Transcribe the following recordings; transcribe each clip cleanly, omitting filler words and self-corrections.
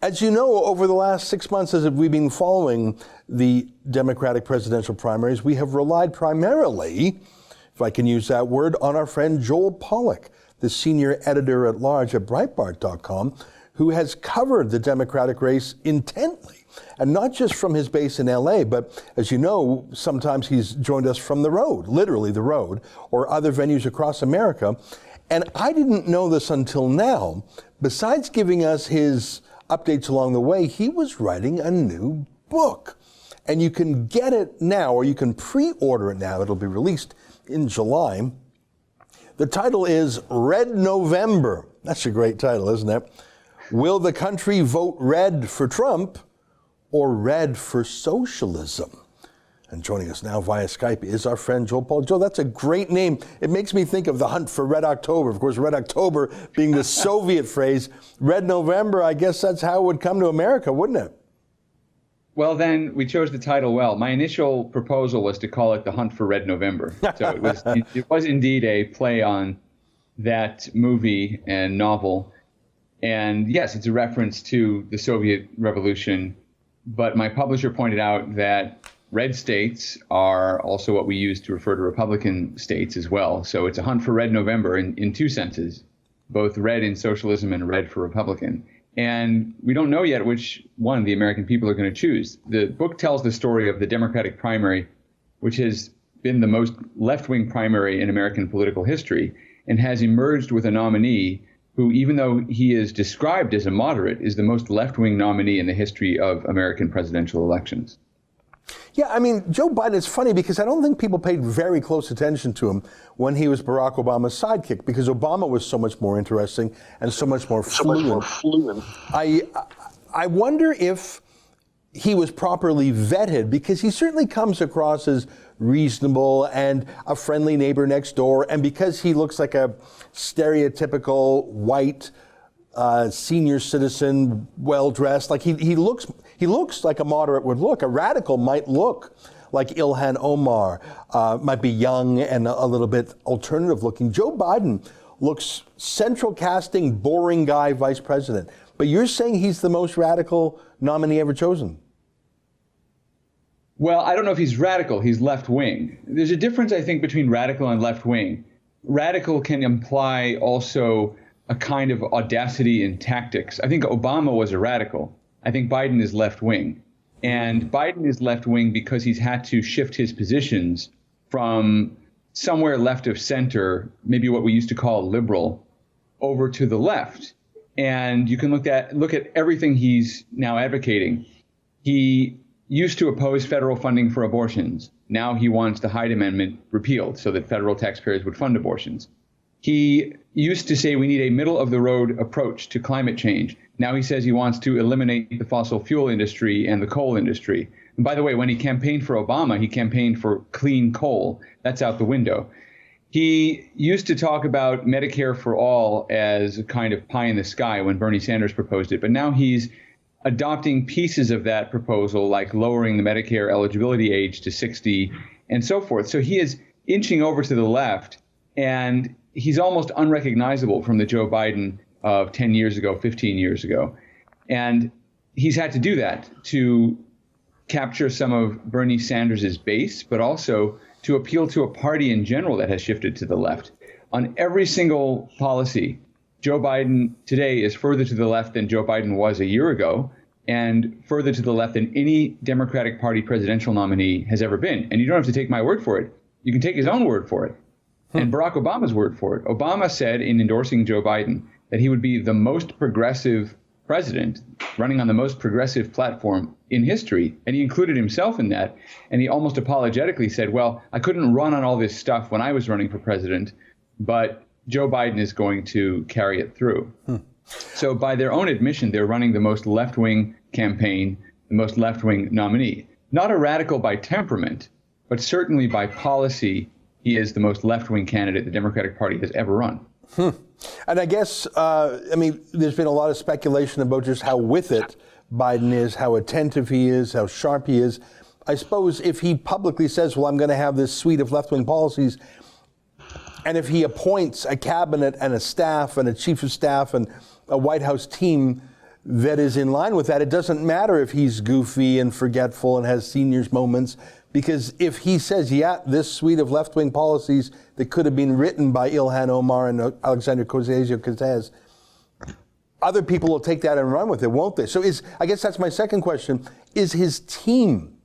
As you know, over the last 6 months, as we've been following the Democratic presidential primaries, we have relied primarily, if I can use that word, on our friend Joel Pollak, the senior editor-at-large at Breitbart.com, who has covered the Democratic race intently, and not just from his base in LA, but as you know, sometimes he's joined us from the road, literally the road, or other venues across America. And I didn't know this until now. Besides giving us his updates along the way, he was writing a new book. And you can get it now, or you can pre-order it now. It'll be released in July. The title is Red November. That's a great title, isn't it? Will the country vote red for Trump or red for socialism? And joining us now via Skype is our friend Joel Pollak. Joel, that's a great name. It makes me think of the hunt for Red October. Of course, Red October being the Soviet phrase. Red November, I guess that's how it would come to America, wouldn't it? Well, then we chose the title well. My initial proposal was to call it The Hunt for Red November. So it was indeed a play on that movie and novel. And yes, it's a reference to the Soviet Revolution. But my publisher pointed out that red states are also what we use to refer to Republican states as well. So it's a hunt for Red November in two senses, both red in socialism and red for Republican. And we don't know yet which one the American people are going to choose. The book tells the story of the Democratic primary, which has been the most left-wing primary in American political history, and has emerged with a nominee who, even though he is described as a moderate, is the most left-wing nominee in the history of American presidential elections. Yeah, I mean, Joe Biden, it's funny because I don't think people paid very close attention to him when he was Barack Obama's sidekick, because Obama was so much more interesting and so much more fluent. I wonder if he was properly vetted, because he certainly comes across as reasonable and a friendly neighbor next door, and because he looks like a stereotypical white senior citizen, well-dressed, like he looks like a moderate would look. A radical might look like Ilhan Omar, might be young and a little bit alternative looking. Joe Biden looks central casting, boring guy vice president. But you're saying he's the most radical nominee ever chosen. Well, I don't know if he's radical. He's left-wing. There's a difference, I think, between radical and left-wing. Radical can imply also a kind of audacity in tactics. I think Obama was a radical. I think Biden is left-wing. And Biden is left-wing because he's had to shift his positions from somewhere left of center, maybe what we used to call liberal, over to the left. And you can look at everything he's now advocating. He used to oppose federal funding for abortions. Now he wants the Hyde Amendment repealed so that federal taxpayers would fund abortions. He used to say we need a middle-of-the-road approach to climate change. Now he says he wants to eliminate the fossil fuel industry and the coal industry. And by the way, when he campaigned for Obama, he campaigned for clean coal. That's out the window. He used to talk about Medicare for all as a kind of pie in the sky when Bernie Sanders proposed it. But now he's adopting pieces of that proposal, like lowering the Medicare eligibility age to 60 and so forth. So he is inching over to the left, and he's almost unrecognizable from the Joe Biden of 10 years ago, 15 years ago. And he's had to do that to capture some of Bernie Sanders' base, but also to appeal to a party in general that has shifted to the left. On every single policy, Joe Biden today is further to the left than Joe Biden was a year ago, and further to the left than any Democratic Party presidential nominee has ever been. And you don't have to take my word for it. You can take his own word for it, and Barack Obama's word for it. Obama said in endorsing Joe Biden that he would be the most progressive president, running on the most progressive platform in history. And he included himself in that. And he almost apologetically said, well, I couldn't run on all this stuff when I was running for president, but Joe Biden is going to carry it through. So by their own admission, they're running the most left-wing campaign, the most left-wing nominee. Not a radical by temperament, but certainly by policy, he is the most left-wing candidate the Democratic Party has ever run. And I guess, I mean, there's been a lot of speculation about just how with it Biden is, how attentive he is, how sharp he is. I suppose if he publicly says, well, I'm going to have this suite of left-wing policies, and if he appoints a cabinet and a staff and a chief of staff and a White House team that is in line with that. It doesn't matter if he's goofy and forgetful and has seniors moments, because if he says, yeah, this suite of left-wing policies that could have been written by Ilhan Omar and Alexandria Ocasio-Cortez, other people will take that and run with it, won't they? So I guess that's my second question. Is his team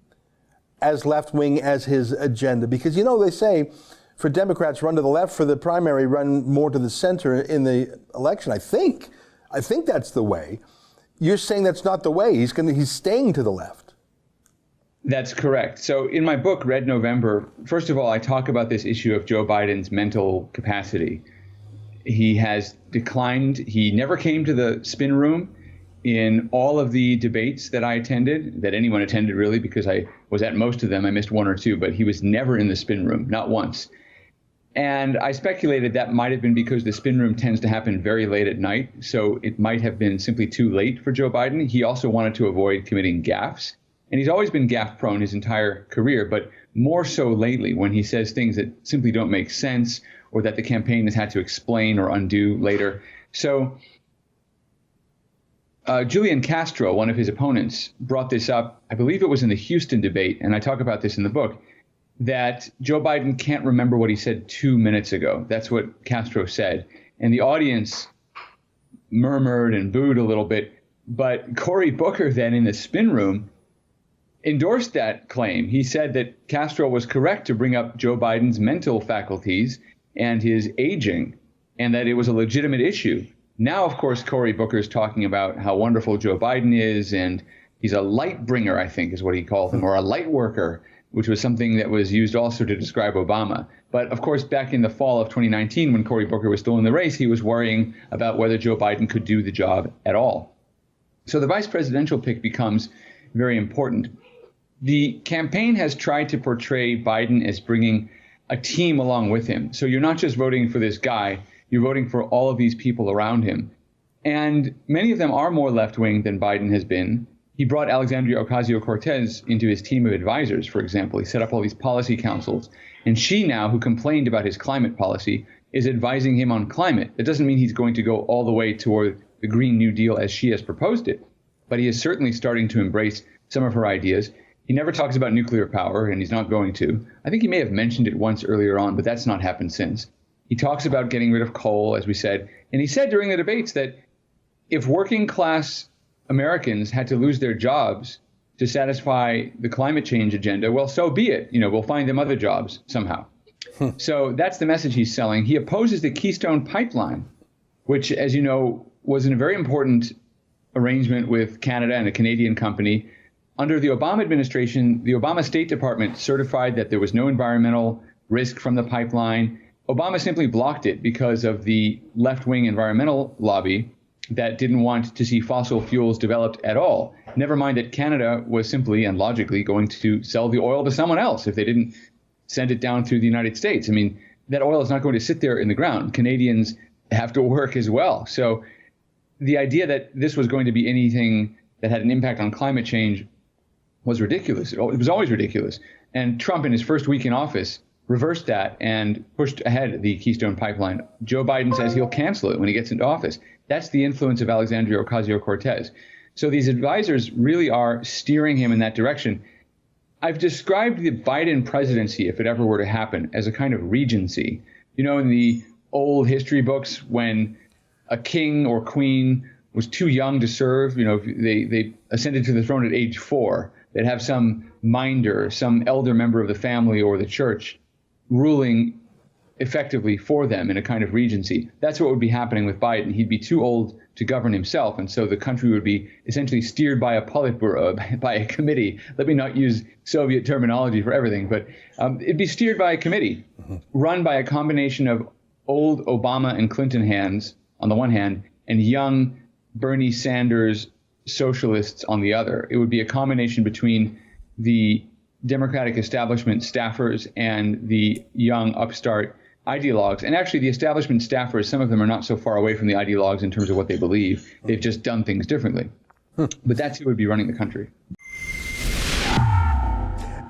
as left-wing as his agenda? Because, they say for Democrats, run to the left; for the primary, run more to the center in the election. I think that's the way. You're saying that's not the way. He's staying to the left. That's correct. So in my book, Red November, first of all, I talk about this issue of Joe Biden's mental capacity. He has declined. He never came to the spin room in all of the debates that I attended, that anyone attended really, because I was at most of them. I missed one or two, but he was never in the spin room, not once. And I speculated that might have been because the spin room tends to happen very late at night. So it might have been simply too late for Joe Biden. He also wanted to avoid committing gaffes. And he's always been gaffe prone his entire career, but more so lately when he says things that simply don't make sense or that the campaign has had to explain or undo later. So Julian Castro, one of his opponents, brought this up. I believe it was in the Houston debate, and I talk about this in the book, that Joe Biden can't remember what he said 2 minutes ago. That's what Castro said. And the audience murmured and booed a little bit. But Cory Booker then in the spin room endorsed that claim. He said that Castro was correct to bring up Joe Biden's mental faculties and his aging, and that it was a legitimate issue. Now, of course, Cory Booker is talking about how wonderful Joe Biden is, and he's a light bringer, I think is what he called him, or a light worker, which was something that was used also to describe Obama. But of course, back in the fall of 2019, when Cory Booker was still in the race, he was worrying about whether Joe Biden could do the job at all. So the vice presidential pick becomes very important. The campaign has tried to portray Biden as bringing a team along with him. So you're not just voting for this guy, you're voting for all of these people around him. And many of them are more left-wing than Biden has been. He brought Alexandria Ocasio-Cortez into his team of advisors, for example. He set up all these policy councils. And she now, who complained about his climate policy, is advising him on climate. That doesn't mean he's going to go all the way toward the Green New Deal as she has proposed it. But he is certainly starting to embrace some of her ideas. He never talks about nuclear power, and he's not going to. I think he may have mentioned it once earlier on, but that's not happened since. He talks about getting rid of coal, as we said. And he said during the debates that if working class Americans had to lose their jobs to satisfy the climate change agenda, well, so be it. We'll find them other jobs somehow. So that's the message he's selling. He opposes the Keystone Pipeline, which, as you know, was a very important arrangement with Canada and a Canadian company. Under the Obama administration, the Obama State Department certified that there was no environmental risk from the pipeline. Obama simply blocked it because of the left-wing environmental lobby that didn't want to see fossil fuels developed at all. Never mind that Canada was simply and logically going to sell the oil to someone else if they didn't send it down through the United States. I mean, that oil is not going to sit there in the ground. Canadians have to work as well. So the idea that this was going to be anything that had an impact on climate change was ridiculous. It was always ridiculous. And Trump, in his first week in office, reversed that and pushed ahead the Keystone Pipeline. Joe Biden says he'll cancel it when he gets into office. That's the influence of Alexandria Ocasio-Cortez. So these advisors really are steering him in that direction. I've described the Biden presidency, if it ever were to happen, as a kind of regency. In the old history books, when a king or queen was too young to serve, they ascended to the throne at age 4. They'd have some minder, some elder member of the family or the church ruling effectively for them in a kind of regency. That's what would be happening with Biden. He'd be too old to govern himself, and so the country would be essentially steered by a Politburo, by a committee. Let me not use Soviet terminology for everything, but it'd be steered by a committee, run by a combination of old Obama and Clinton hands on the one hand, and young Bernie Sanders socialists on the other. It would be a combination between the Democratic establishment staffers and the young upstart ideologues. And actually, the establishment staffers, some of them are not so far away from the ideologues in terms of what they believe. They've just done things differently. But that's who would be running the country.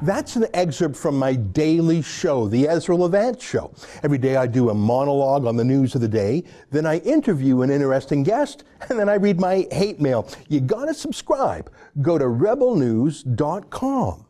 That's an excerpt from my daily show, the Ezra Levant Show. Every day I do a monologue on the news of the day, then I interview an interesting guest, and then I read my hate mail. You gotta subscribe. Go to rebelnews.com.